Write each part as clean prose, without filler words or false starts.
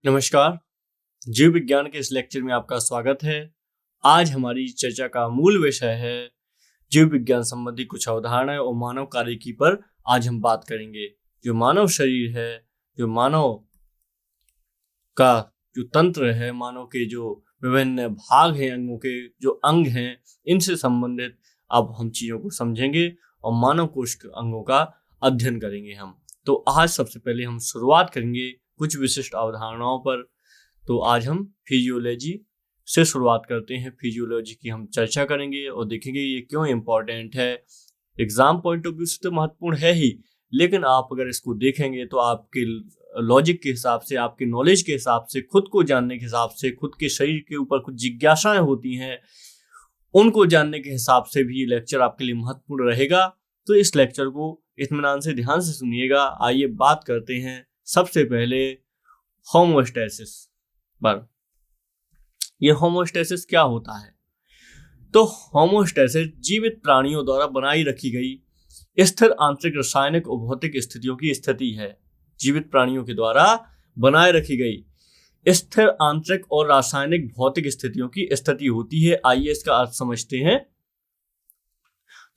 नमस्कार। जीव विज्ञान के इस लेक्चर में आपका स्वागत है। आज हमारी चर्चा का मूल विषय है जीव विज्ञान संबंधी कुछ अवधारणाएं और मानव कार्यकी पर आज हम बात करेंगे। जो मानव शरीर है, जो मानव का जो तंत्र है, मानव के जो विभिन्न भाग हैं, अंगों के जो अंग हैं, इनसे संबंधित अब हम चीज़ों को समझेंगे और मानव कोश के अंगों का अध्ययन करेंगे हम। तो आज सबसे पहले हम शुरुआत करेंगे कुछ विशिष्ट अवधारणाओं पर। तो आज हम फिजियोलॉजी से शुरुआत करते हैं। फिजियोलॉजी की हम चर्चा करेंगे और देखेंगे ये क्यों इम्पोर्टेंट है। एग्जाम पॉइंट ऑफ व्यू से तो महत्वपूर्ण है ही, लेकिन आप अगर इसको देखेंगे तो आपके लॉजिक के हिसाब से, आपके नॉलेज के हिसाब से, खुद को जानने के हिसाब से, खुद के शरीर के ऊपर कुछ जिज्ञासाएं होती हैं, उनको जानने के हिसाब से भी ये लेक्चर आपके लिए महत्वपूर्ण रहेगा। तो इस लेक्चर को इत्मीनान से, ध्यान से सुनिएगा। आइए बात करते हैं सबसे पहले होमोस्टैसिस पर। यह होमोस्टैसिस क्या होता है? तो होमोस्टैसिस जीवित प्राणियों द्वारा बनाई रखी गई स्थिर आंतरिक रासायनिक और भौतिक स्थितियों की स्थिति है। जीवित प्राणियों के द्वारा बनाए रखी गई स्थिर आंतरिक और रासायनिक भौतिक स्थितियों की स्थिति होती है। आइए इसका अर्थ समझते हैं।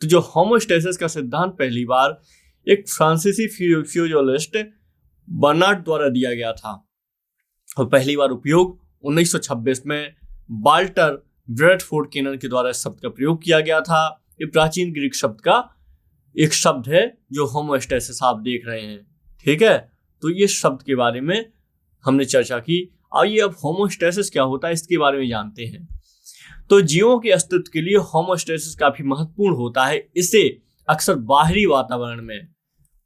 तो जो होमोस्टैसिस का सिद्धांत पहली बार एक फ्रांसीसी फिजियोलॉजिस्ट बर्नार्ड द्वारा दिया गया था और पहली बार उपयोग 1926 में वाल्टर ब्रैडफोर्ड केनन के द्वारा इस शब्द का प्रयोग किया गया था। ये प्राचीन ग्रीक शब्द का एक शब्द है जो होमोस्टैसिस आप देख रहे हैं, ठीक है। तो ये शब्द के बारे में हमने चर्चा की। आइए अब होमोस्टैसिस क्या होता है इसके बारे में जानते हैं। तो जीवों के अस्तित्व के लिए होमोस्टैसिस काफी महत्वपूर्ण होता है। इसे अक्सर बाहरी वातावरण में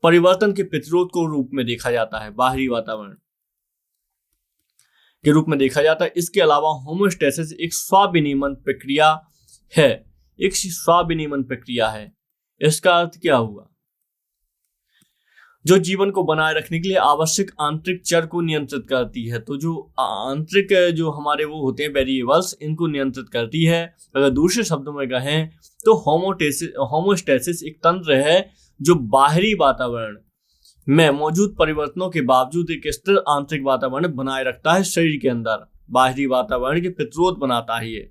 परिवर्तन के प्रतिरोध को रूप में देखा जाता है, बाहरी वातावरण के रूप में देखा जाता है। इसके अलावा होमोस्टैसिस एक स्वाविनिमन प्रक्रिया है, एक स्वाविनिमन प्रक्रिया है। इसका अर्थ क्या हुआ? जो जीवन को बनाए रखने के लिए आवश्यक आंतरिक चर को नियंत्रित करती है। तो जो आंतरिक जो हमारे वो होते हैं वेरिएबल्स, इनको नियंत्रित करती है। अगर दूसरे शब्दों में कहें तो होमोस्टैसिस एक तंत्र है जो बाहरी वातावरण में मौजूद परिवर्तनों के बावजूद एक स्थिर आंतरिक वातावरण बनाए रखता है। शरीर के अंदर बाहरी वातावरण के प्रतिरोध बनाता है ये,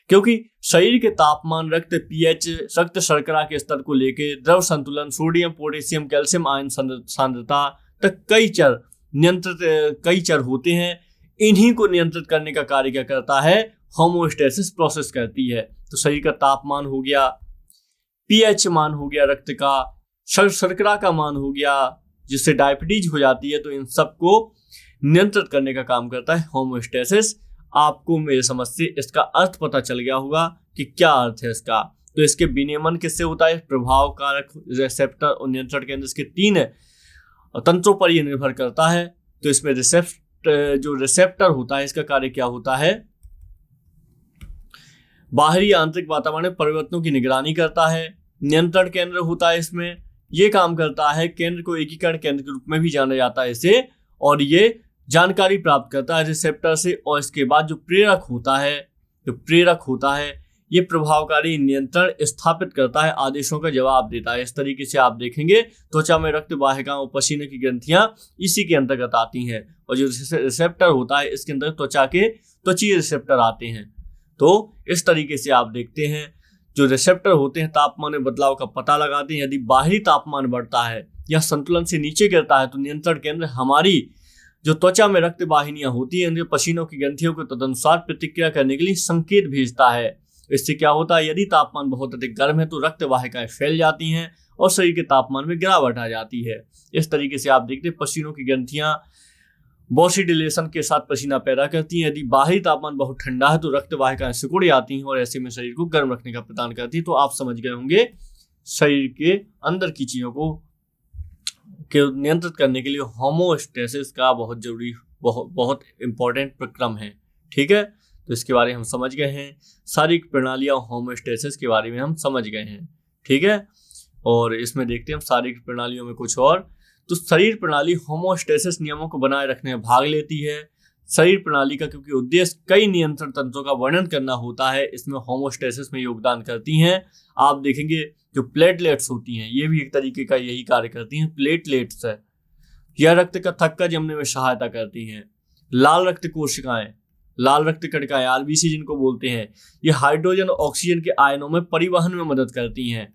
क्योंकि शरीर के तापमान, रक्त पीएच, रक्त शर्करा के स्तर को लेकर द्रव संतुलन, सोडियम, पोटेशियम, कैल्शियम आयन सांद्रता तक कई चर होते हैं। इन्हीं को नियंत्रित करने का कार्य क्या करता है? होमोस्टैसिस प्रोसेस करती है। तो शरीर का तापमान हो गया, पीएच मान हो गया, रक्त का शर्करा का मान हो गया, जिससे डायबिटीज हो जाती है। तो इन सब को नियंत्रित करने का काम करता है होमोस्टैसिस। आपको मेरे समझ से इसका अर्थ पता चल गया होगा कि क्या अर्थ है इसका। तो इसके विनियमन किससे होता है? प्रभाव कारक, रिसेप्टर और नियंत्रण केंद्र, इसके 3 तंत्रों पर यह निर्भर करता है। तो इसमें जो रिसेप्टर होता है, इसका कार्य क्या होता है? बाहरी आंतरिक वातावरण में परिवर्तनों की निगरानी करता है। नियंत्रण केंद्र होता है, इसमें यह काम करता है। केंद्र को एकीकरण केंद्र के रूप में भी जाना जाता है इसे, और ये जानकारी प्राप्त करता है रिसेप्टर से। और इसके बाद जो प्रेरक होता है, ये प्रभावकारी नियंत्रण स्थापित करता है, आदेशों का जवाब देता है। इस तरीके से आप देखेंगे त्वचा में रक्त वाहिकाओं और पसीने की ग्रंथियां इसी के अंतर्गत आती हैं। और जो रिसेप्टर होता है, इसके अंदर त्वचीय रिसेप्टर आते हैं। तो इस तरीके से आप देखते हैं जो रिसेप्टर होते हैं तापमान में बदलाव का पता लगाते हैं। यदि बाहरी तापमान बढ़ता है या संतुलन से नीचे गिरता है तो नियंत्रण केंद्र हमारी जो त्वचा में रक्त वाहिनियां होती हैं, पसीनों की ग्रंथियों को तदनुसार प्रतिक्रिया करने के लिए संकेत भेजता है। इससे क्या होता है? यदि तापमान बहुत अधिक गर्म है तो रक्त वाहिकाएं फैल जाती हैं और शरीर के तापमान में गिरावट आ जाती है। इस तरीके से आप देखते हैं पसीनों की ग्रंथियां बॉसिडिलेशन के साथ पसीना पैदा करती हैं। यदि बाहरी तापमान बहुत ठंडा है तो रक्त वाहिकाएं सिकुड़ जाती हैं और ऐसे में शरीर को गर्म रखने का प्रदान करती है। तो आप समझ गए होंगे शरीर के अंदर की चीजों को नियंत्रित करने के लिए होमोस्टैसिस का बहुत इंपॉर्टेंट प्रक्रम है, ठीक है। तो इसके बारे में हम समझ गए हैं। शारीरिक प्रणालियां होमोस्टैसिस के बारे में हम समझ गए हैं, ठीक है। और इसमें देखते हैं हम शारीरिक प्रणालियों में कुछ और। तो शरीर प्रणाली होमोस्टैसिस नियमों को बनाए रखने में भाग लेती है। शरीर प्रणाली का क्योंकि उद्देश्य कई नियंत्रण तंत्रों का वर्णन करना होता है, इसमें होमोस्टैसिस में योगदान करती हैं। आप देखेंगे जो प्लेटलेट्स होती हैं, ये भी एक तरीके का यही कार्य करती हैं। प्लेटलेट्स है, यह रक्त का थक्का जमने में सहायता करती हैं। लाल रक्त कोशिकाएं, लाल रक्त कणिकाएं आरबीसी जिनको बोलते हैं, ये हाइड्रोजन और ऑक्सीजन के आयनों में परिवहन में मदद करती हैं।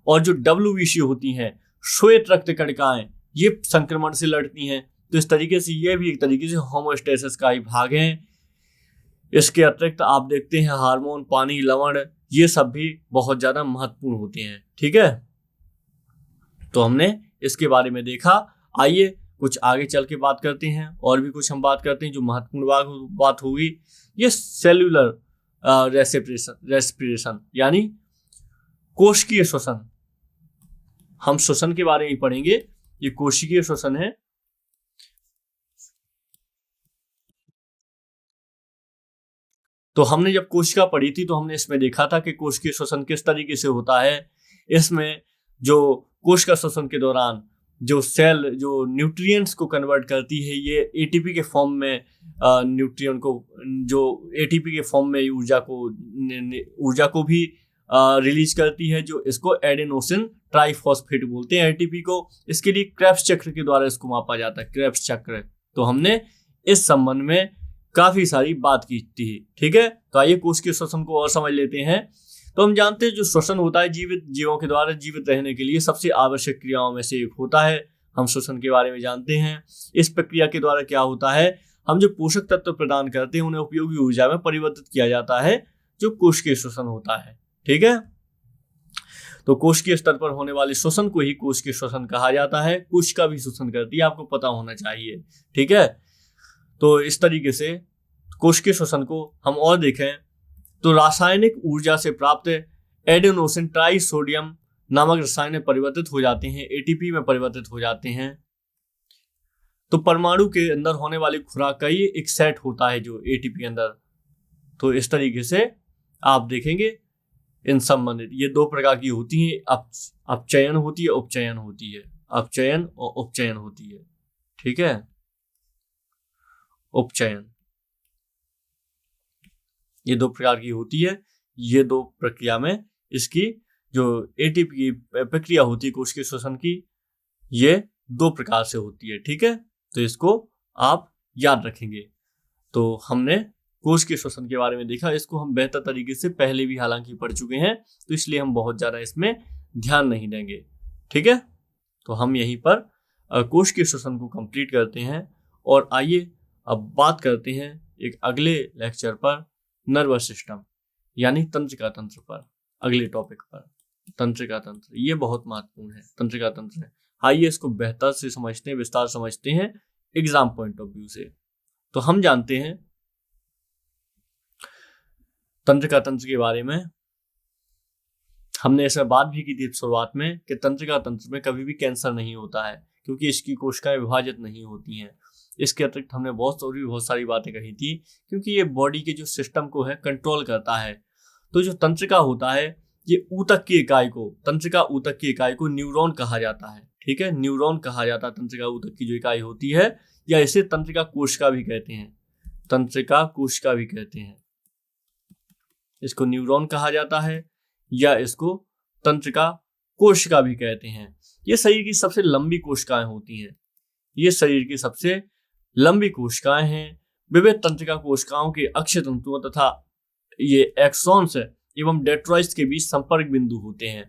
और जो डब्ल्यूबीसी होती हैं, श्वेत रक्त कणिकाएं, ये संक्रमण से लड़ती हैं। तो इस तरीके से ये भी एक तरीके से होमोस्टेसिस का ही भाग है। इसके अतिरिक्त आप देखते हैं हार्मोन, पानी, लवण, ये सब भी बहुत ज्यादा महत्वपूर्ण होते हैं। ठीक है, तो हमने इसके बारे में देखा। आइए कुछ आगे चल के बात करते हैं, और भी कुछ हम बात करते हैं जो महत्वपूर्ण बात होगी। ये सेल्यूलर रेस्पिरेशन यानी कोशिकीय श्वसन। हम श्वसन के बारे में पढ़ेंगे, ये कोशिकीय श्वसन है। तो हमने जब कोशिका पढ़ी थी तो हमने इसमें देखा था कि कोशिकीय श्वसन किस तरीके से होता है। इसमें जो कोशिका श्वसन के दौरान जो सेल जो न्यूट्रिएंट्स को कन्वर्ट करती है, ये एटीपी के फॉर्म में न्यूट्रिएंट को, जो एटीपी के फॉर्म में ऊर्जा को भी रिलीज करती है, जो इसको एडेनोसिन ट्राइफॉस्फेट बोलते हैं एटीपी को। इसके लिए क्रेब्स चक्र के द्वारा इसको मापा जाता है, क्रेब्स चक्र। तो हमने इस संबंध में काफी सारी बात की थी। ठीक है, तो आइए कोशिकीय श्वसन को और समझ लेते हैं। तो हम जानते हैं जो श्वसन होता है जीवित जीवों के द्वारा जीवित रहने के लिए सबसे आवश्यक क्रियाओं में से एक होता है। हम श्वसन के बारे में जानते हैं। इस प्रक्रिया के द्वारा क्या होता है, हम जो पोषक तत्व प्रदान करते हैं उन्हें उपयोगी ऊर्जा में परिवर्तित किया जाता है, जो कोशिकीय श्वसन होता है। ठीक है, तो कोशिकीय स्तर पर होने वाले श्वसन को ही कोशिकीय श्वसन कहा जाता है। कोशिका भी श्वसन करती है, आपको पता होना चाहिए। ठीक है, तो इस तरीके से कोशिकीय श्वसन को हम और देखें तो रासायनिक ऊर्जा से प्राप्त एडेनोसिन ट्राइसोडियम नामक रसायन में परिवर्तित हो जाते हैं, एटीपी में परिवर्तित हो जाते हैं। तो परमाणु के अंदर होने वाली खुराक का ये एक सेट होता है जो एटीपी के अंदर। तो इस तरीके से आप देखेंगे इन संबंधित ये दो प्रकार की होती हैं, अपचयन होती है, उपचयन होती है। अपचयन और उपचयन होती है। ठीक है, उपचयन ये दो प्रकार की होती है। ये दो प्रक्रिया में इसकी जो एटीपी की प्रक्रिया होती है कोशिकीय श्वसन की, ये दो प्रकार से होती है। ठीक है, तो इसको आप याद रखेंगे। तो हमने कोशिकीय श्वसन के बारे में देखा, इसको हम बेहतर तरीके से पहले भी हालांकि पढ़ चुके हैं, तो इसलिए हम बहुत ज्यादा इसमें ध्यान नहीं देंगे। ठीक है, तो हम यहीं पर कोशिकीय श्वसन को कंप्लीट करते हैं। और आइए अब बात करते हैं एक अगले लेक्चर पर नर्वस सिस्टम यानी तंत्रिका तंत्र पर, अगले टॉपिक पर। तंत्रिका तंत्र ये बहुत महत्वपूर्ण है। तंत्रिका तंत्र है, आइए इसको बेहतर से समझते हैं, विस्तार समझते हैं एग्जाम पॉइंट ऑफ व्यू से। तो हम जानते हैं तंत्रिका तंत्र के बारे में, हमने ऐसा बात भी की थी शुरुआत में कि तंत्रिका तंत्र में कभी भी कैंसर नहीं होता है, क्योंकि इसकी कोशिकाएं विभाजित नहीं होती हैं। इसके अतिरिक्त हमने बहुत सारी बातें कही थी, क्योंकि ये बॉडी के जो सिस्टम को है कंट्रोल करता है। तो जो तंत्रिका होता है, ये ऊतक की इकाई को, तंत्रिका ऊतक की इकाई को न्यूरॉन कहा जाता है। ठीक है, न्यूरॉन कहा जाता है तंत्रिका ऊतक की जो इकाई होती है, या इसे तंत्रिका कोशिका भी कहते हैं। तंत्रिका कोशिका भी कहते हैं, इसको न्यूरॉन कहा जाता है, या इसको तंत्रिका कोशिका भी कहते हैं। ये शरीर की सबसे लंबी कोशिकाएं होती हैं। ये शरीर की सबसे लंबी कोशिकाएं हैं। विविध तंत्रिका कोशिकाओं के अक्षीय तंतुओं तथा ये एक्सॉन्स एवं डेंड्राइट्स के बीच संपर्क बिंदु होते हैं,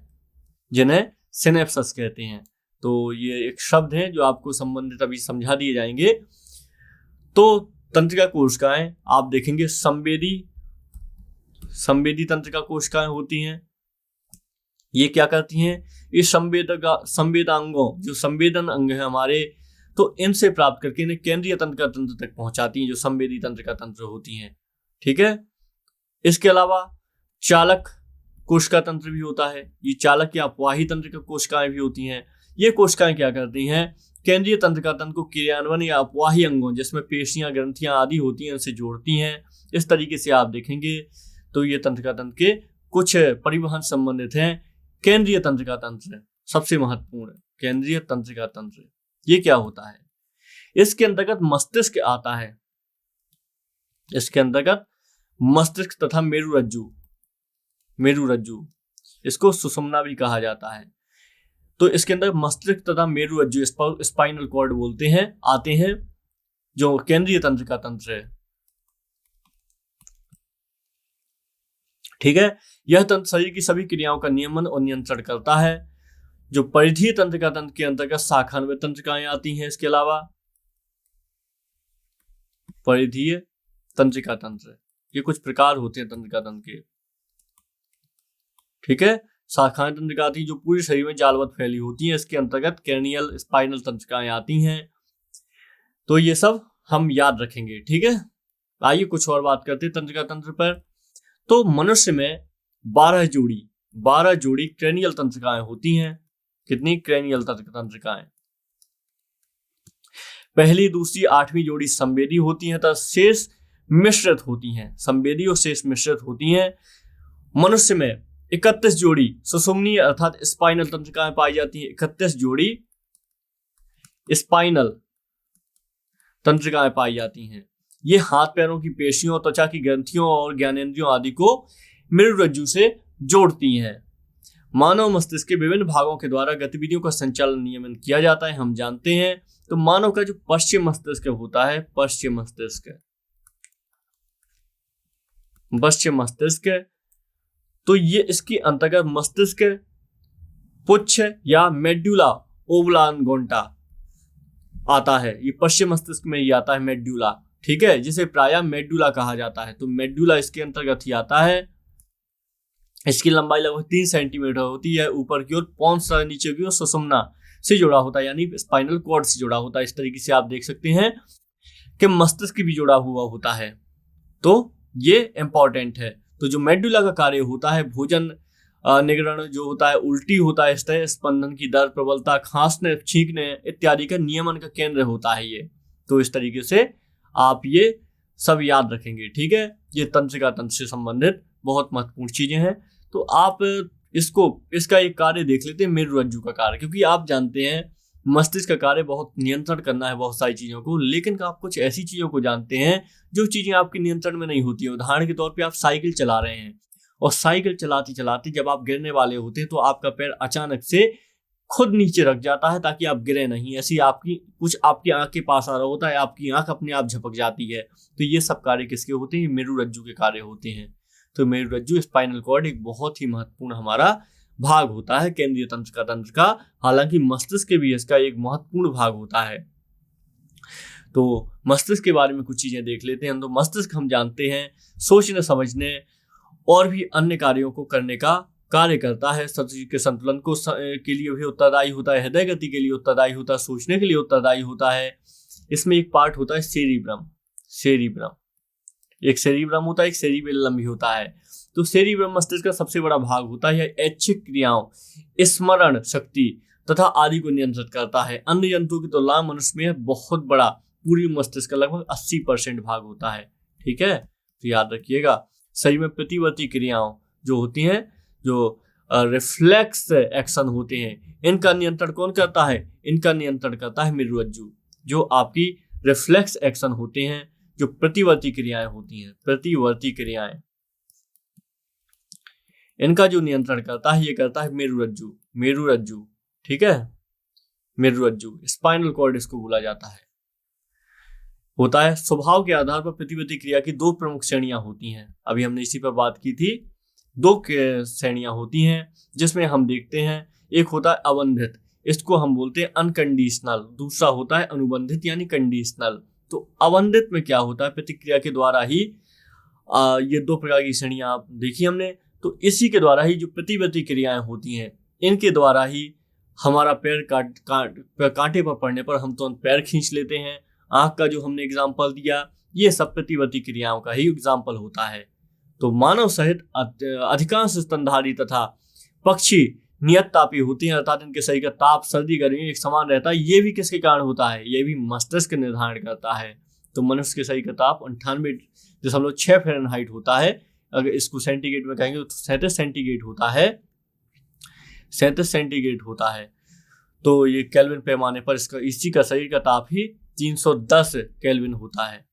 जिन्हें सिनेप्सस कहते हैं। तो ये एक शब्द है जो आपको संबंधित अभी समझा दिए जाएंगे। तो तंत्रिका कोशिकाएं आप देखेंगे संवेदी तंत्रिका कोशिकाएं होती हैं। ये क्या करती हैं, ये संवेदांगों जो संवेदन अंग है हमारे, तो इनसे प्राप्त करके इन्हें केंद्रीय तंत्रिका तंत्र तक पहुंचाती हैं, जो संवेदी तंत्रिका तंत्र होती हैं। ठीक है, इसके अलावा चालक कोशिका तंत्र भी होता है। ये चालक या अपवाही तंत्रिका कोशिकाएं भी होती हैं। ये कोशिकाएं क्या करती हैं, केंद्रीय तंत्रिका तंत्र को क्रियान्वयन या अपवाही अंगों जिसमें पेशियां, ग्रंथियां आदि होती हैं, उनसे जोड़ती हैं। इस तरीके से आप देखेंगे तो ये तंत्रिका तंत्र के कुछ परिवहन संबंधित हैं। केंद्रीय तंत्रिका तंत्र सबसे महत्वपूर्ण है। केंद्रीय तंत्रिका तंत्र ये क्या होता है, इसके अंतर्गत मस्तिष्क आता है। इसके अंतर्गत मस्तिष्क तथा मेरुरज्जु, इसको सुषुम्ना भी कहा जाता है। तो इसके अंदर मस्तिष्क तथा मेरुरज्जु स्पाइनल कॉर्ड बोलते हैं आते हैं, जो केंद्रीय तंत्रिका तंत्र है। ठीक है, यह तंत्र शरीर की सभी क्रियाओं का नियमन और नियंत्रण करता है। जो परिधीय तंत्रिका तंत्र के अंतर्गत शाखान्वय तंत्रिकाएं आती हैं। इसके अलावा परिधीय तंत्रिका तंत्र, ये कुछ प्रकार होते हैं तंत्रिका तंत्र के। ठीक है, शाखाएं तंत्रिका आती जो पूरे शरीर में जालवत फैली होती हैं। इसके अंतर्गत कैनियल स्पाइनल तंत्रिकाएं आती हैं। तो ये सब हम याद रखेंगे। ठीक है, आइए कुछ और बात करते हैं तंत्रिका तंत्र पर। तो मनुष्य में 12 जोड़ी क्रेनियल तंत्रिकाएं होती हैं। कितनी क्रेनियल तंत्रिकाएं? पहली, दूसरी, 8वीं जोड़ी संवेदी होती हैं तथा शेष मिश्रित होती हैं। संवेदी और शेष मिश्रित होती हैं। मनुष्य में 31 जोड़ी सुषुम्नीय अर्थात स्पाइनल तंत्रिकाएं पाई जाती हैं। 31 जोड़ी स्पाइनल तंत्रिकाएं पाई जाती हैं। ये हाथ पैरों की पेशियों, त्वचा की ग्रंथियों और ज्ञानेंद्रियों आदि को मेरुरज्जु से जोड़ती हैं। मानव मस्तिष्क के विभिन्न भागों के द्वारा गतिविधियों का संचालन नियमन किया जाता है, हम जानते हैं। तो मानव का जो पश्चिम मस्तिष्क होता है, पश्चिम मस्तिष्क, तो ये इसके अंतर्गत मस्तिष्क पुच्छ या मेडुला ओब्लांगोटा आता है। ये पश्चिम मस्तिष्क में ही आता है, मेडुला। ठीक है, जिसे प्रायः मेडुला कहा जाता है। तो मेडुला इसके अंतर्गत ही आता है। इसकी लंबाई लगभग 3 सेंटीमीटर होती है। ऊपर की ओर पोन्स, नीचे की ओर सुषुम्ना से जुड़ा होता है, यानी स्पाइनल कॉर्ड से जुड़ा होता है। इस तरीके से आप देख सकते हैं कि मस्तिष्क भी जुड़ा हुआ होता है। तो ये इंपॉर्टेंट है। तो जो मेडुला का कार्य होता है, भोजन निगरण जो होता है, उल्टी होता है, स्पंदन की दर, प्रबलता, खांसने, छींकने इत्यादि का नियमन का केंद्र होता है ये। तो इस तरीके से आप ये सब याद रखेंगे। ठीक है, ये तंत्रिका तंत्र से संबंधित बहुत महत्वपूर्ण चीजें हैं। तो आप इसका एक कार्य देख लेते हैं, मेरुरज्जु का कार्य। क्योंकि आप जानते हैं मस्तिष्क का कार्य बहुत नियंत्रण करना है बहुत सारी चीजों को, लेकिन आप कुछ ऐसी चीजों को जानते हैं जो चीजें आपके नियंत्रण में नहीं होती है। उदाहरण के तौर पे आप साइकिल चला रहे हैं और साइकिल चलाते चलाते जब आप गिरने वाले होते हैं तो आपका पैर अचानक से खुद नीचे रख जाता है ताकि आप गिरे नहीं। ऐसी आपकी आंख के पास आ रहा होता है, आपकी आंख अपने आप झपक जाती है। तो ये सब कार्य किसके होते हैं? मेरुरज्जु के कार्य होते हैं। तो मेरुरज्जु स्पाइनल कॉर्ड एक बहुत ही महत्वपूर्ण हमारा भाग होता है केंद्रीय तंत्रिका तंत्र का। हालांकि मस्तिष्क के भी इसका एक महत्वपूर्ण भाग होता है। तो मस्तिष्क के बारे में कुछ चीजें देख लेते हैं। तो मस्तिष्क हम जानते हैं सोचने, समझने और भी अन्य कार्यों को करने का कार्य करता है। शरीर के संतुलन के लिए भी उत्तरदायी होता है, हृदय गति के लिए उत्तरदायी होता है, सोचने के लिए उत्तरदायी होता है। इसमें एक पार्ट होता है सेरिब्रम। एक सेरिब्रम होता है, एक सेरिबेलम भी होता है। तो सेरिब्रम मस्तिष्क का सबसे बड़ा भाग होता है। यह ऐच्छिक क्रियाओं, स्मरण शक्ति तथा आदि को नियंत्रित करता है। अन्य जंतुओं की तुलना मनुष्य में बहुत बड़ा पूरी मस्तिष्क का लगभग 80% भाग होता है। ठीक है, तो याद रखिएगा। शरीर में प्रतिवर्ती क्रियाओं जो होती हैं, जो रिफ्लेक्स एक्शन होते हैं, इनका नियंत्रण कौन करता है? इनका नियंत्रण करता है मेरुरज्जु। जो आपकी रिफ्लेक्स एक्शन होते हैं, जो प्रतिवर्ती क्रियाएं होती हैं, प्रतिवर्ती क्रियाएं, इनका जो नियंत्रण करता है ये करता है मेरुरज्जु। ठीक है, मेरुरज्जु स्पाइनल कॉर्ड इसको बोला जाता है। होता है स्वभाव के आधार पर प्रतिवर्ती क्रिया की 2 प्रमुख श्रेणियां होती हैं। अभी हमने इसी पर बात की थी। 2 श्रेणियां होती हैं जिसमें हम देखते हैं, एक होता है अबंधित, इसको हम बोलते हैं अनकंडीशनल। दूसरा होता है अनुबंधित यानी कंडीशनल। तो अबंधित में क्या होता है? प्रतिक्रिया के द्वारा ही ये 2 प्रकार की श्रेणियां आप देखी हमने। तो इसी के द्वारा ही जो प्रतिवर्ती क्रियाएं होती हैं, इनके द्वारा ही हमारा पैर कांटे पर पड़ने पर हम तुरंत पैर खींच लेते हैं। आंख का जो हमने एग्जाम्पल दिया, ये सब प्रतिवर्ती क्रियाओं का ही एग्जाम्पल होता है। तो मानव सहित अधिकांश स्तनधारी तथा पक्षी नियत तापी होती हैं, अर्थात इनके शरीर का ताप, सर्दी, गर्मी एक समान रहता है। ये भी किसके कारण होता है? ये भी मस्तिष्क निर्धारण करता है। तो मनुष्य के शरीर का ताप 98.6 फ़ारेनहाइट होता है। अगर इसको सेंटीग्रेड में कहेंगे तो 37 सेंटीग्रेड होता है। 37 सेंटीग्रेड होता है। तो ये केल्विन पैमाने पर इसी का शरीर का ताप ही 310 केल्विन होता है।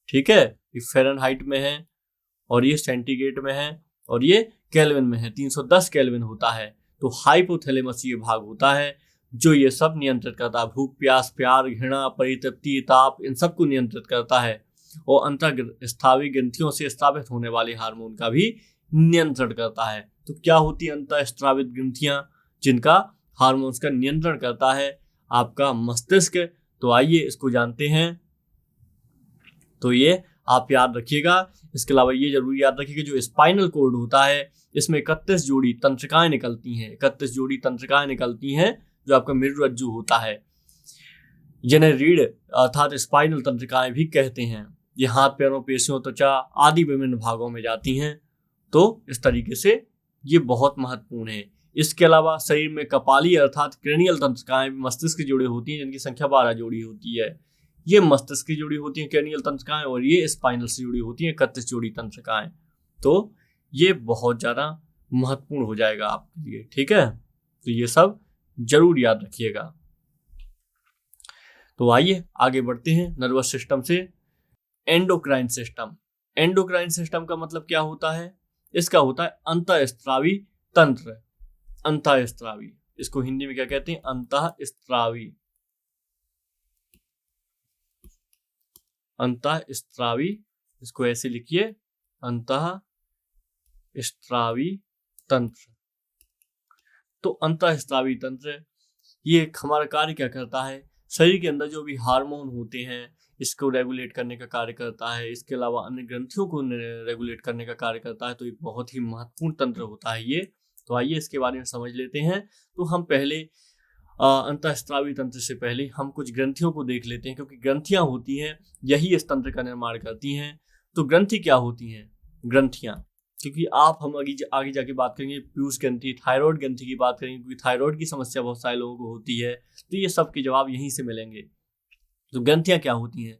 ठीक है, ये फ़ारेनहाइट में है और ये सेंटीग्रेड में है और ये केल्विन में है। 310 केल्विन होता है। तो हाइपोथैलेमस ये भाग होता है जो ये सब नियंत्रित करता है। भूख, प्यास, प्यार, घृणा, परितृप्ति, ताप, इन सबको नियंत्रित करता है और अंतःस्रावी ग्रंथियों से स्रावित होने वाले हार्मोन का भी नियंत्रण करता है। तो क्या होती है अंतःस्रावित ग्रंथियां जिनका हार्मोन्स का नियंत्रण करता है? आपका मस्तिष्क। तो आइए इसको जानते हैं। तो ये आप याद रखिएगा। इसके अलावा ये जरूर याद रखिएगा जो स्पाइनल कोड होता है इसमें 31 जोड़ी तंत्रिकाएं निकलती हैं। 31 जोड़ी तंत्रिकाएं निकलती हैं जो आपका मेरुरज्जु होता है, जिन्हें रीढ़ अर्थात स्पाइनल तंत्रिकाएं भी कहते हैं। ये हाथ, पैरों, पेशियों, त्वचा आदि विभिन्न भागों में जाती हैं। तो इस तरीके से ये बहुत महत्वपूर्ण है। इसके अलावा शरीर में कपाली अर्थात क्रेनियल तंत्रिकाएं मस्तिष्क से जुड़ी होती हैं, जिनकी संख्या 12 जोड़ी होती है। ये मस्तिष्क की जुड़ी होती हैं क्रेनियल तंत्रिकाएं और ये स्पाइनल से जुड़ी होती हैं 31 जोड़ी तंत्रिकाएं। तो ये बहुत ज़्यादा महत्वपूर्ण हो जाएगा आपके लिए, ठीक है। तो ये सब जरूर याद रखिएगा। तो आइए आगे बढ़ते हैं नर्वस सिस्टम से एंडोक्राइन सिस्टम। एंडोक्राइन सिस्टम का मतलब क्या होता है? इसका होता है अंतःस्रावी तंत्र। अंतःस्रावी, इसको हिंदी में क्या कहते हैं? अंतःस्रावी। अंतःस्रावी, इसको ऐसे लिखिए, अंतःस्रावी तंत्र। तो अंतःस्रावी तंत्र ये हमारा कार्य क्या करता है? शरीर के अंदर जो भी हार्मोन होते हैं इसको रेगुलेट करने का कार्य करता है। इसके अलावा अन्य ग्रंथियों को रेगुलेट करने का कार्य करता है। तो एक बहुत ही महत्वपूर्ण तंत्र होता है ये। तो आइए इसके बारे में समझ लेते हैं। तो हम पहले अंतःस्रावी तंत्र से पहले हम कुछ ग्रंथियों को देख लेते हैं, क्योंकि ग्रंथियां होती हैं यही इस तंत्र का निर्माण करती हैं। तो ग्रंथि क्या होती हैं? ग्रंथियां, क्योंकि हम आगे जाके बात करेंगे पीयूष ग्रंथि, थायराइड ग्रंथि की बात करेंगे, क्योंकि थायराइड की समस्या बहुत सारे लोगों को होती है। तो ये सब के जवाब यहीं से मिलेंगे। तो ग्रंथियां क्या होती हैं?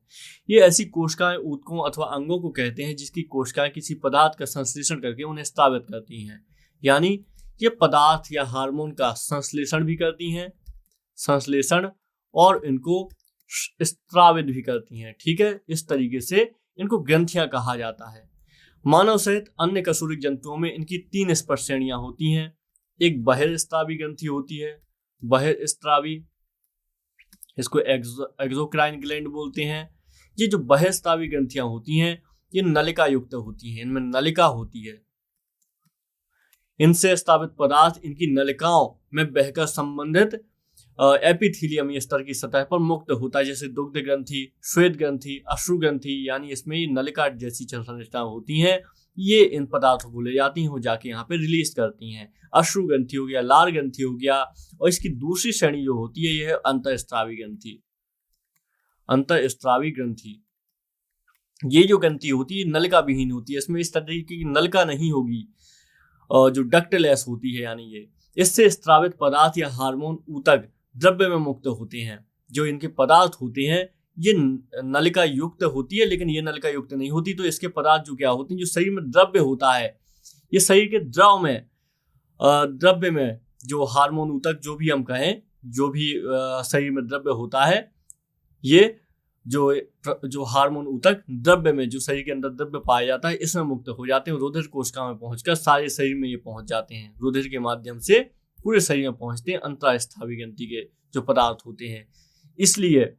ये ऐसी कोशिकाएं, ऊतकों अथवा अंगों को कहते हैं जिसकी कोशिकाएं किसी पदार्थ का संश्लेषण करके उन्हें स्रावित करती हैं। यानी ये पदार्थ या हार्मोन का संश्लेषण भी करती हैं, संश्लेषण, और इनको स्रावित भी करती हैं, ठीक है। इस तरीके से इनको ग्रंथियां कहा जाता है। मानव सहित अन्य कशेरुकी जंतुओं में इनकी 3 स्पर्श श्रेणियां होती हैं। एक बहिर्स्रावी ग्रंथि होती है, बहिर्स्रावी, इसको एक्सोक्राइन ग्लैंड बोलते हैं। ये जो बहिर्स्रावी ग्रंथियां होती हैं ये नलिका युक्त होती हैं, इनमें नलिका होती है। इनसे स्रावित पदार्थ इनकी नलिकाओं में बहकर संबंधित एपिथीलियम स्तर की सतह पर मुक्त होता है, जैसे दुग्ध ग्रंथि, श्वेत ग्रंथि, अश्रु ग्रंथि, यानी इसमें नलिका जैसी संरचना होती हैं। ये इन पदार्थों को ले जाती हैं, हो जाके यहाँ पे रिलीज करती हैं। अश्रु ग्रंथि हो गया, लाल ग्रंथि हो गया, और इसकी दूसरी श्रेणी जो होती है यह है अंतःस्रावी ग्रंथि। अंतःस्रावी ग्रंथि, ये जो ग्रंथि होती है नलिका विहीन होती है, इसमें इस तरीके की नलिका नहीं होगी, जो डक्टलेस होती है, यानी ये इससे स्रावित पदार्थ या हार्मोन ऊतक द्रव्य में मुक्त होते हैं। जो इनके पदार्थ होते हैं ये नलिका युक्त होती है, लेकिन ये नलिका युक्त नहीं होती। तो इसके पदार्थ जो क्या होते हैं, जो शरीर में द्रव्य होता है, ये शरीर के द्रव्य में जो हार्मोन ऊतक, जो भी हम कहें, जो भी शरीर में द्रव्य होता है, ये जो हार्मोन ऊतक द्रव्य में, जो शरीर के अंदर द्रव्य पाया जाता है, इसमें मुक्त हो जाते हैं। रुधिर कोशिका में पहुंचकर सारे शरीर में ये पहुंच जाते हैं, रुधिर के माध्यम से पूरे शरीर में पहुंचते हैं अंतःस्रावी ग्रंथि के जो पदार्थ होते हैं। इसलिए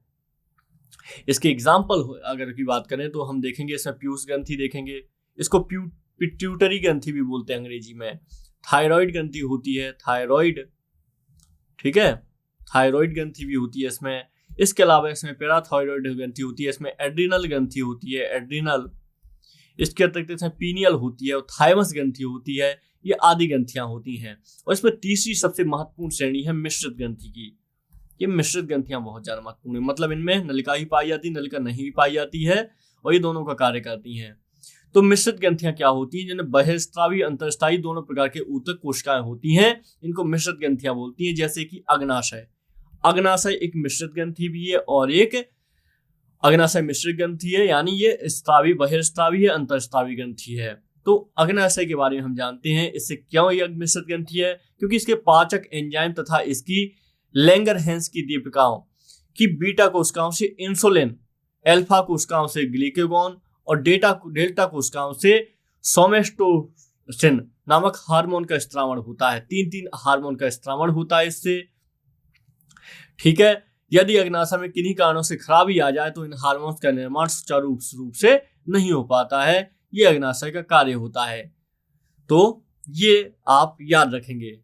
इसके एग्जाम्पल अगर की बात करें तो हम देखेंगे, इसमें पीयूष ग्रंथि देखेंगे, इसको पिट्यूटरी ग्रंथि भी बोलते हैं अंग्रेजी में। थायराइड ग्रंथि होती है, थायराइड, ठीक है, थायराइड ग्रंथि भी होती है इसमें। इसके अलावा इसमें पैराथायराइड ग्रंथि होती है, इसमें एड्रिनल ग्रंथि होती है, एड्रिनल। इसके अतिरिक्त इसमें पीनियल होती है और थाइमस ग्रंथि होती है, ये आदि ग्रंथियां होती हैं। और इसमें तीसरी सबसे महत्वपूर्ण श्रेणी है मिश्रित ग्रंथि की। ये मिश्रित ग्रंथियां बहुत ज्यादा महत्वपूर्ण है, मतलब इनमें नलिका ही पाई जाती है, नलिका नहीं पाई जाती है, और ये दोनों का कार्य करती हैं। तो मिश्रित ग्रंथियां क्या होती हैं? जिन्हें बहिर्स्रावी, अंतःस्रावी दोनों प्रकार के ऊतक कोशिकाएं होती हैं, इनको मिश्रित ग्रंथियां बोलती हैं। जैसे कि अग्नाशय, अग्नाशय एक मिश्रित ग्रंथि भी है और एक अग्नाशय मिश्रित ग्रंथि है, यानी ये स्रावी, बहिर्स्रावी है, अंतःस्रावी ग्रंथि है। तो अग्नाशय के बारे में हम जानते हैं, इससे क्यों ये मिश्रित ग्रंथि है? क्योंकि इसके पाचक एंजाइम तथा इसकी लैंगरहैंस की दीपिकाओं की बीटा कोशिकाओं से इंसुलिन, अल्फा कोशिकाओं से ग्लूकागोन और डेल्टा कोशिकाओं से सोमेटोस्टेरोन ऑक्सीटोसिन नामक हार्मोन का स्त्रावण होता है। तीन हार्मोन का स्त्रावण होता है इससे। ठीक है, यदि अग्नाशय में किन्हीं कारणों से खराबी आ जाए तो इन हार्मोन्स का निर्माण सुचारू रूप से नहीं हो पाता है। ये अग्नाशय का कार्य होता है, तो ये आप याद रखेंगे।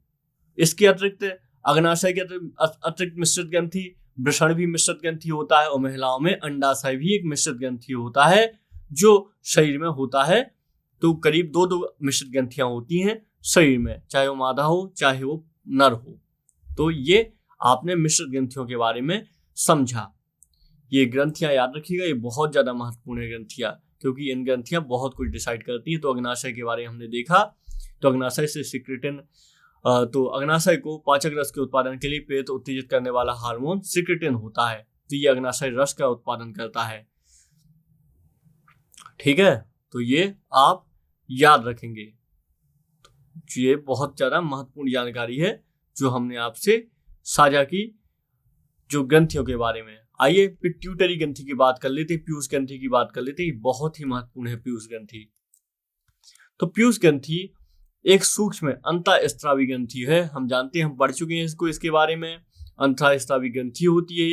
इसके अतिरिक्त अग्नाशय के अतिरिक्त मिश्रित ग्रंथि वृषण भी मिश्रित ग्रंथि होता है, और महिलाओं में अंडाशय भी एक मिश्रित ग्रंथि होता है जो शरीर में होता है। तो करीब दो मिश्रित ग्रंथियां होती हैं शरीर में, चाहे वो मादा हो चाहे वो नर हो। तो ये आपने मिश्रित ग्रंथियों के बारे में समझा। ये ग्रंथियां याद रखिएगा, ये बहुत ज्यादा महत्वपूर्ण है ग्रंथियां, क्योंकि इन ग्रंथियां बहुत कुछ डिसाइड करती हैं। तो अग्नाशय के बारे में हमने देखा, तो अग्नाशय से सिक्रेटिन, तो अग्नाशय को पाचक रस के उत्पादन के लिए प्रेरित उत्तेजित करने वाला हार्मोन सिक्रेटिन होता है। तो ये अग्नाशय रस का उत्पादन करता है। ठीक है, तो ये आप याद रखेंगे। ये बहुत ज्यादा महत्वपूर्ण जानकारी है जो हमने आपसे साझा की, जो ग्रंथियों के बारे में। आइए पिट्यूटरी ग्रंथि की बात कर लेते हैं, पीयूष ग्रंथि की बात कर लेते हैं। बहुत ही महत्वपूर्ण है पीयूष ग्रंथि। तो पीयूष ग्रंथि एक सूक्ष्म अंतःस्रावी ग्रंथि है। हम जानते हैं, हम पढ़ चुके हैं इसको, इसके बारे में। अंतःस्रावी ग्रंथि होती है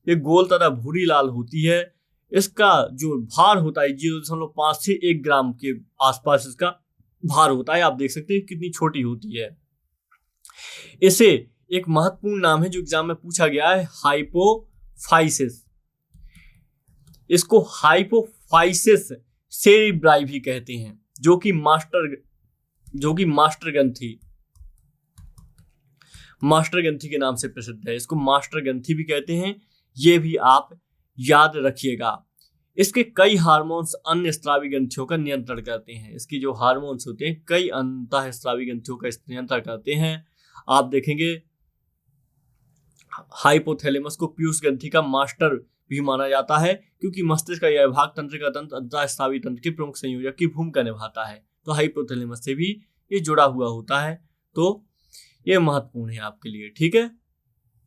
ये गोल तथा भूरी लाल होती है। इसका जो भार होता है 0.5 से 1 ग्राम के आसपास इसका भार होता है। आप देख सकते हैं कितनी छोटी होती है। इसे एक महत्वपूर्ण नाम है जो एग्जाम में पूछा गया है, हाइपोफाइसिस। इसको हाइपोफाइसिस सेरिब्राई भी कहते हैं, जो कि मास्टर ग्रंथि के नाम से प्रसिद्ध है। इसको मास्टर ग्रंथि भी कहते हैं, ये भी आप याद रखिएगा। इसके कई हार्मोन्स अन्य स्रावी ग्रंथियों का नियंत्रण करते हैं। इसके जो हार्मोन्स होते हैं कई अंतःस्रावी ग्रंथियों का नियंत्रण करते हैं। आप देखेंगे हाइपोथैलेमस को पीयूष ग्रंथि का मास्टर भी माना जाता है, क्योंकि मस्तिष्क का यह भाग तंत्रिका तंत्र अंतःस्रावी तंत्र के प्रमुख संयोजक की भूमिका निभाता है। तो हाइपोथैलेमस से भी ये जुड़ा हुआ होता है। तो ये महत्वपूर्ण है आपके लिए। ठीक है,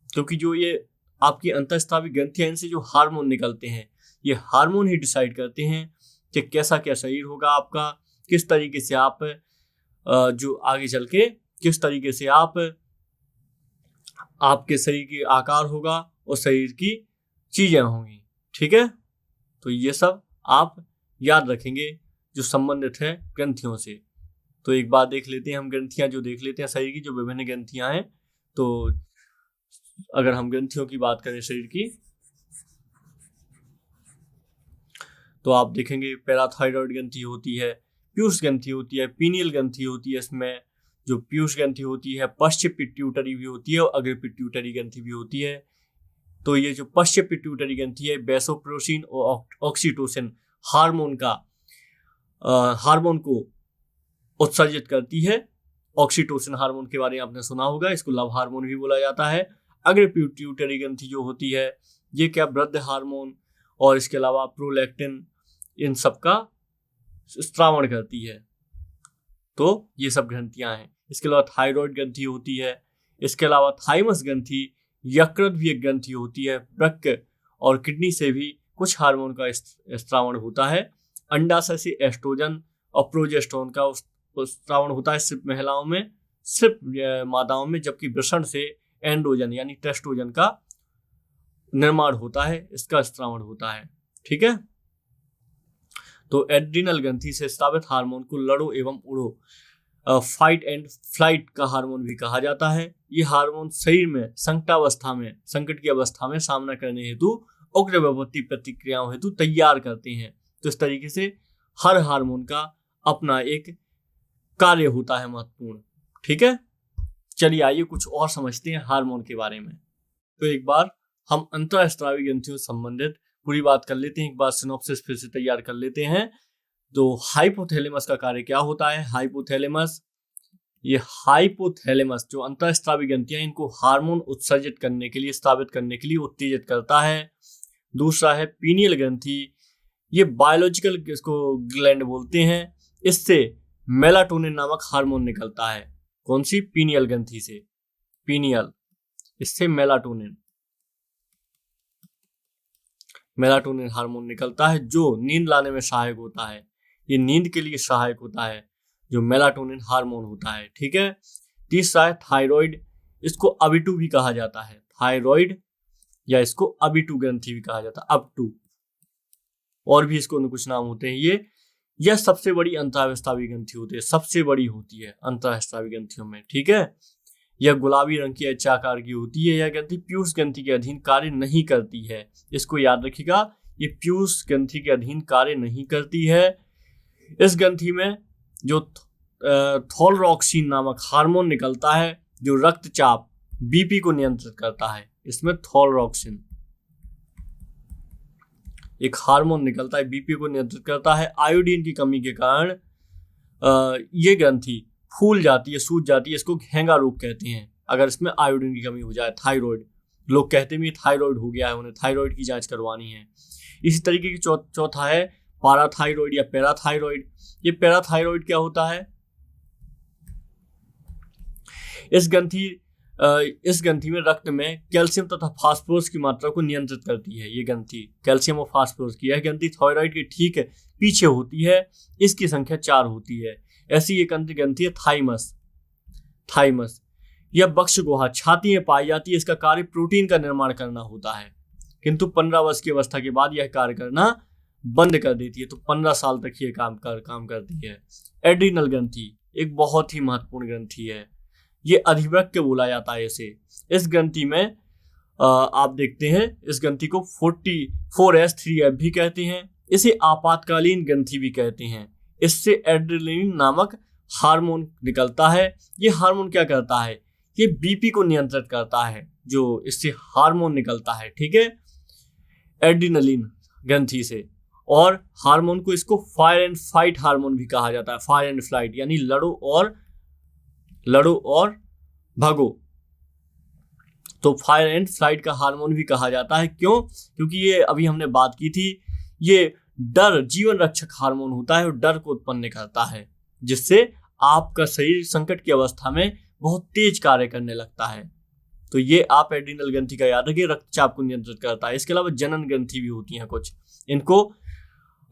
क्योंकि जो ये आपकी अंतःस्रावी ग्रंथियां, इनसे जो हार्मोन निकलते हैं, ये हार्मोन ही डिसाइड करते हैं कि कैसा क्या शरीर होगा आपका, किस तरीके से आप जो आगे चल के किस तरीके से आपके शरीर की आकार होगा और शरीर की चीजें होंगी। ठीक है, तो ये सब आप याद रखेंगे जो संबंधित है ग्रंथियों से। तो एक बार देख लेते हैं हम ग्रंथियां, जो देख लेते हैं शरीर की जो विभिन्न ग्रंथियां हैं। तो अगर हम ग्रंथियों की बात करें शरीर की, तो आप देखेंगे पैराथायरॉयड ग्रंथि होती है, पीयूष ग्रंथि होती है, पीनियल ग्रंथि होती है। इसमें जो पीयूष ग्रंथि होती है, पश्च पिट्यूटरी भी होती है और अग्र पिट्यूटरी ग्रंथि भी होती है। तो ये जो पश्च पिट्यूटरी ग्रंथि है, वैसोप्रेसिन और ऑक्सीटोसिन हार्मोन को उत्सर्जित करती है। ऑक्सीटोसिन हार्मोन के बारे में आपने सुना होगा, इसको लव हार्मोन भी बोला जाता है। अग्र पिट्यूटरी ग्रंथि जो होती है, ये क्या वृद्धि हार्मोन और इसके अलावा प्रोलैक्टिन, इन सब का स्त्रावण करती है। तो ये सब ग्रंथियां हैं। इसके अलावा थायराइड ग्रंथि होती है। इसके अलावा थाइमस ग्रंथि, यकृत भी एक ग्रंथि होती है। वृक्क और किडनी से भी कुछ हार्मोन का स्त्रावण होता है। अंडाशय से एस्ट्रोजन और प्रोजेस्टेरोन का स्त्रावण होता है, सिर्फ महिलाओं में, सिर्फ मादाओं में, जबकि वृषण से एंड्रोजन यानी टेस्टोजन का निर्माण होता है, इसका स्त्रावण होता है। ठीक है, तो एड्रिनल ग्रंथि से स्रावित हार्मोन को लड़ो एवं उड़ो, फाइट एंड फ्लाइट का हार्मोन भी कहा जाता है। ये हार्मोन शरीर में संकट की अवस्था में सामना करने हेतु उग्र विपत्ति प्रतिक्रियाओं हेतु तैयार करते हैं। तो इस तरीके से हर हार्मोन का अपना एक कार्य होता है महत्वपूर्ण। ठीक है, चलिए आइए कुछ और समझते हैं हार्मोन के बारे में। तो एक बार हम अंतःस्रावी ग्रंथियों से संबंधित पूरी बात कर लेते हैं, एक बार सिनॉप्सिस फिर से तैयार कर लेते हैं। तो हाइपोथैलेमस का कार्य क्या होता है? हाइपोथैलेमस जो अंतःस्रावी ग्रंथियां, इनको हार्मोन उत्सर्जित करने के लिए, स्रावित करने के लिए उत्तेजित करता है। दूसरा है पीनियल ग्रंथि, ये बायोलॉजिकल इसको ग्लैंड बोलते हैं। इससे मेलाटोनिन नामक हार्मोन निकलता है। कौन सी? पीनियल ग्रंथि से, पीनियल, इससे मेलाटोनिन हार्मोन निकलता है जो नींद लाने में सहायक होता है। ये नींद के लिए सहायक होता है। जो मेलाटोनिन हार्मोन होता है। ठीक है, तीसरा है थायराइड, इसको अबिटू भी कहा जाता है, थायराइड या इसको अबिटू ग्रंथि भी कहा जाता है, अबटू, और भी इसको कुछ नाम होते हैं। यह सबसे बड़ी अंतःस्रावी ग्रंथि होती है, सबसे बड़ी होती है अंतःस्रावी ग्रंथियों में। ठीक है, यह गुलाबी रंग की एचाकार की होती है। यह ग्रंथि पीयूष ग्रंथि के अधीन कार्य नहीं करती है, इसको याद रखिएगा, ये पीयूष ग्रंथि के अधीन कार्य नहीं करती है। इस ग्रंथि में जो थोलरॉक्सिन नामक हार्मोन निकलता है जो रक्तचाप बीपी को नियंत्रित करता है, इसमें थोलरॉक्सिन एक हार्मोन निकलता है, बीपी को नियंत्रित करता है। आयोडीन की कमी के कारण ये ग्रंथि फूल जाती है, सूज जाती है, इसको घेंगा रोग कहते हैं अगर इसमें आयोडीन की कमी हो जाए। थायराइड, लोग कहते हैं थायराइड हो गया है, उन्हें थायराइड की जांच करवानी है। इसी तरीके की चौथा है पाराथायराइड या पैराथायराइड। ये पैराथायराइड क्या होता है? इस ग्रंथि में रक्त में कैल्शियम तथा फास्फोरस की मात्रा को नियंत्रित करती है। ये ग्रंथि कैल्शियम और फास्फोरस की, यह ग्रंथि थायराइड के ठीक पीछे होती है, इसकी संख्या 4 होती है। ऐसी एक ग्रंथि है थाइमस। यह बक्ष गुहा छाती में पाई जाती है, इसका कार्य प्रोटीन का निर्माण करना होता है, किंतु 15 वर्ष की अवस्था के बाद यह कार्य करना बंद कर देती है, तो 15 साल तक ये काम करती है। एड्रिनल ग्रंथि एक बहुत ही महत्वपूर्ण ग्रंथि है, ये अधिवृक्क बोला जाता है इसे। इस ग्रंथि में आप देखते हैं, इस ग्रंथि को 4S3F भी कहते हैं, इसे आपातकालीन ग्रंथि भी कहते हैं। इससे एड्रेनलिन नामक हार्मोन निकलता है। ये हार्मोन क्या करता है? ये बीपी को नियंत्रित करता है, जो इससे हार्मोन निकलता है। ठीक है, एड्रेनलिन ग्रंथि से। और हार्मोन को इसको फायर एंड फाइट हार्मोन भी कहा जाता है, फायर एंड फ्लाइट यानी लड़ो और भागो, तो फायर एंड फ्लाइट का हार्मोन भी कहा जाता है। क्यों? क्योंकि ये अभी हमने बात की थी, ये डर जीवन रक्षक हार्मोन होता है और डर को उत्पन्न करता है, जिससे आपका शरीर संकट की अवस्था में बहुत तेज कार्य करने लगता है। तो ये आप एड्रिनल ग्रंथि का याद रखिए, रक्तचाप को नियंत्रित करता है। इसके अलावा जनन ग्रंथि भी होती हैं कुछ, इनको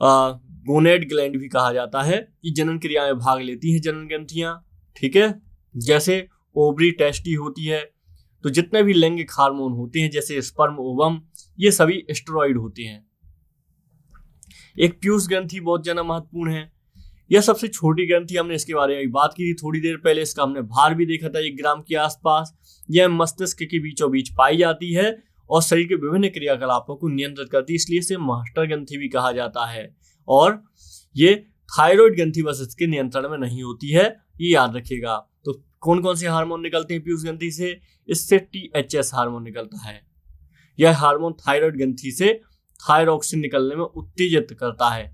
गोनेड ग्लैंड भी कहा जाता है। ये जनन क्रिया में भाग लेती हैं जनन ग्रंथियां। ठीक है, जैसे ओवरी टेस्टी होती है, तो जितने भी लैंगिक हार्मोन होते हैं जैसे स्पर्म ओवम, ये सभी स्टेरॉइड होते हैं। एक पीयूष ग्रंथि बहुत ज्यादा महत्वपूर्ण है, यह सबसे छोटी ग्रंथि, हमने इसके बारे में बात की थी थोड़ी देर पहले, इसका हमने भार भी देखा था 1 ग्राम के आसपास। यह मस्तिष्क के बीचों बीच पाई जाती है और शरीर के विभिन्न क्रियाकलापों को नियंत्रित करती है, इसलिए इसे मास्टर ग्रंथि भी कहा जाता है। और ये थायराइड ग्रंथि बस इसके नियंत्रण में नहीं होती है, ये याद रखिएगा। तो कौन कौन से हार्मोन निकलते हैं पीयूष ग्रंथि से? इससे THS हार्मोन निकलता है। यह हार्मोन थायराइड ग्रंथि से थायरॉक्सिन निकलने में उत्तेजित करता है।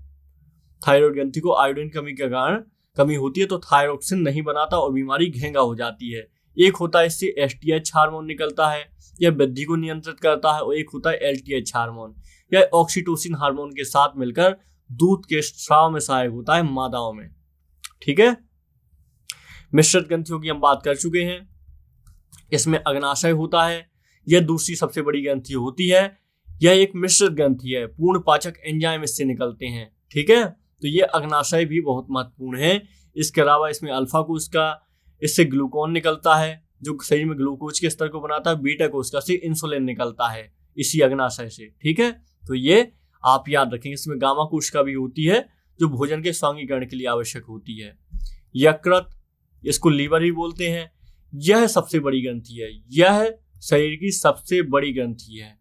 थायराइड ग्रंथि को आयोडीन कमी के कारण कमी होती है, तो थायरॉक्सिन नहीं बनाता और बीमारी घेंगा हो जाती है। एक होता है इससे STH हार्मोन निकलता है, यह वृद्धि को नियंत्रित करता है, और एक होता है LTH हार्मोन, यह ऑक्सीटोसिन हार्मोन के साथ मिलकर दूध के स्राव में सहायक होता है मादाओं में। ठीक है, मिश्रित ग्रंथियों की हम बात कर चुके हैं। इसमें अग्नाशय होता है, यह दूसरी सबसे बड़ी ग्रंथि होती है। यह एक मिश्रित ग्रंथि है, पूर्ण पाचक एंजाइम इससे निकलते हैं। ठीक है, तो यह अग्नाशय भी बहुत महत्वपूर्ण है। इसके अलावा इसमें अल्फा कोश का, इससे ग्लूकोन निकलता है जो शरीर में ग्लूकोज के स्तर को बनाता है। बीटा कोशिका से इंसुलिन निकलता है इसी अग्नाशय से। ठीक है, तो ये आप याद रखेंगे। इसमें गामा कोशिका भी होती है जो भोजन के स्वांगीकरण के लिए आवश्यक होती है। यकृत, इसको लीवर भी बोलते हैं, यह सबसे बड़ी ग्रंथि है, यह शरीर की सबसे बड़ी ग्रंथि है,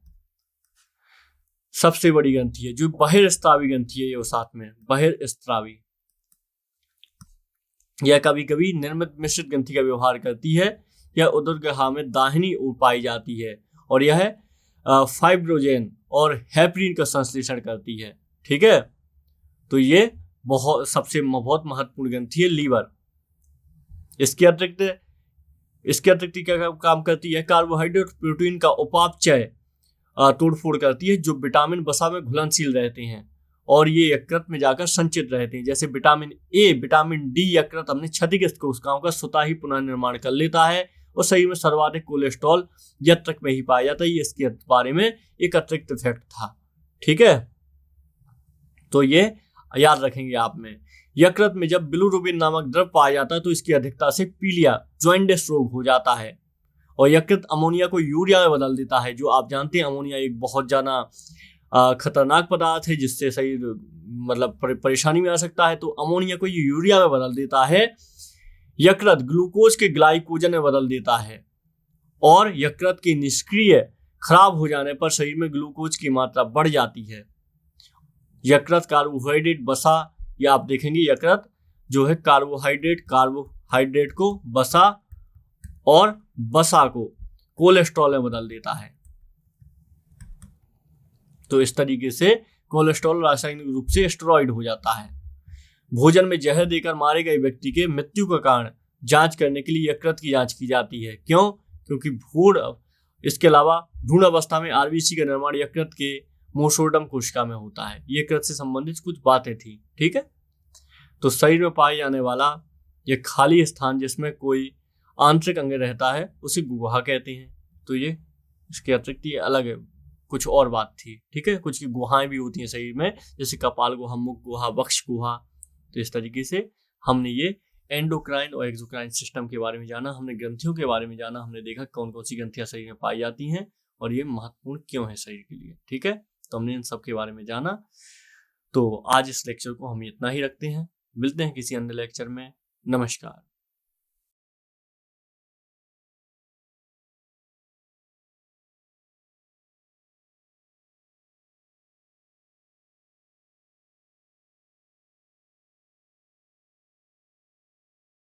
सबसे बड़ी ग्रंथि है जो बहिर्स्त्रावी ग्रंथि है। ये साथ में बहिर्स्त्रावी, यह कभी कभी निर्मित मिश्रित ग्रंथि का व्यवहार करती है। यह उदरगहा में दाहिनी ओर पाई जाती है और यह फाइब्रोजेन और हेपरिन का संश्लेषण करती है। ठीक है, तो ये बहुत महत्वपूर्ण ग्रंथि है लीवर। इसके अतिरिक्त क्या काम करती है? कार्बोहाइड्रेट प्रोटीन का उपापचय तोड़फोड़ करती है, जो विटामिन वसा में घुलनशील रहते हैं और ये यकृत में जाकर संचित रहते हैं। जैसे विटामिन ए, विटामिन डी यकृत अपने क्षतिग्रस्त कोशिकाओं का स्वतः ही पुनर्निर्माण कर लेता है और शरीर में सर्वाधिक कोलेस्ट्रॉल यकृत में ही पाया जाता है। ये इसके बारे में एक अतिरिक्त फैक्ट था। ठीक है, तो ये याद रखेंगे आप में। यकृत में जब बिलिरुबिन नामक द्रव पाया जाता है तो इसकी अधिकता से पीलिया जॉइंटिस रोग हो जाता है और यकृत अमोनिया को यूरिया में बदल देता है। जो आप जानते हैं अमोनिया एक बहुत ज्यादा खतरनाक पदार्थ है जिससे शरीर मतलब परेशानी में आ सकता है। तो अमोनिया को ये यूरिया में बदल देता है। यकृत ग्लूकोज के ग्लाइकोजन में बदल देता है और यकृत की निष्क्रिय खराब हो जाने पर शरीर में ग्लूकोज की मात्रा बढ़ जाती है। यकृत कार्बोहाइड्रेट वसा, या आप देखेंगे यकृत जो है कार्बोहाइड्रेट को वसा और वसा को कोलेस्ट्रॉल में बदल देता है। तो इस तरीके से कोलेस्ट्रॉल रासायनिक रूप से स्टेरॉइड हो जाता है। भोजन में जहर देकर मारे गए व्यक्ति के मृत्यु का कारण जांच करने के लिए यकृत की जांच की जाती है। क्यों? क्योंकि इसके अलावा भ्रूण अवस्था में आरबीसी का निर्माण यकृत के मोसोडर्म कोशिका में होता है। यकृत से संबंधित कुछ बातें थी, ठीक है। तो शरीर में पाए जाने वाला यह खाली स्थान जिसमें कोई आंतरिक अंग रहता है उसे गुहा कहते हैं। तो ये इसके अतिरिक्त ये अलग है, कुछ और बात थी, ठीक है। कुछ की गुहाएं भी होती हैं शरीर में, जैसे कपाल गुहा, मुख गुहा, वक्ष गुहा। तो इस तरीके से हमने ये एंडोक्राइन और एक्सोक्राइन सिस्टम के बारे में जाना, हमने ग्रंथियों के बारे में जाना, हमने देखा कौन कौन सी ग्रंथियां शरीर में पाई जाती हैं और ये महत्वपूर्ण क्यों है शरीर के लिए, ठीक है। तो हमने इन सब के बारे में जाना। तो आज इस लेक्चर को हम इतना ही रखते हैं, मिलते हैं किसी अन्य लेक्चर में। नमस्कार।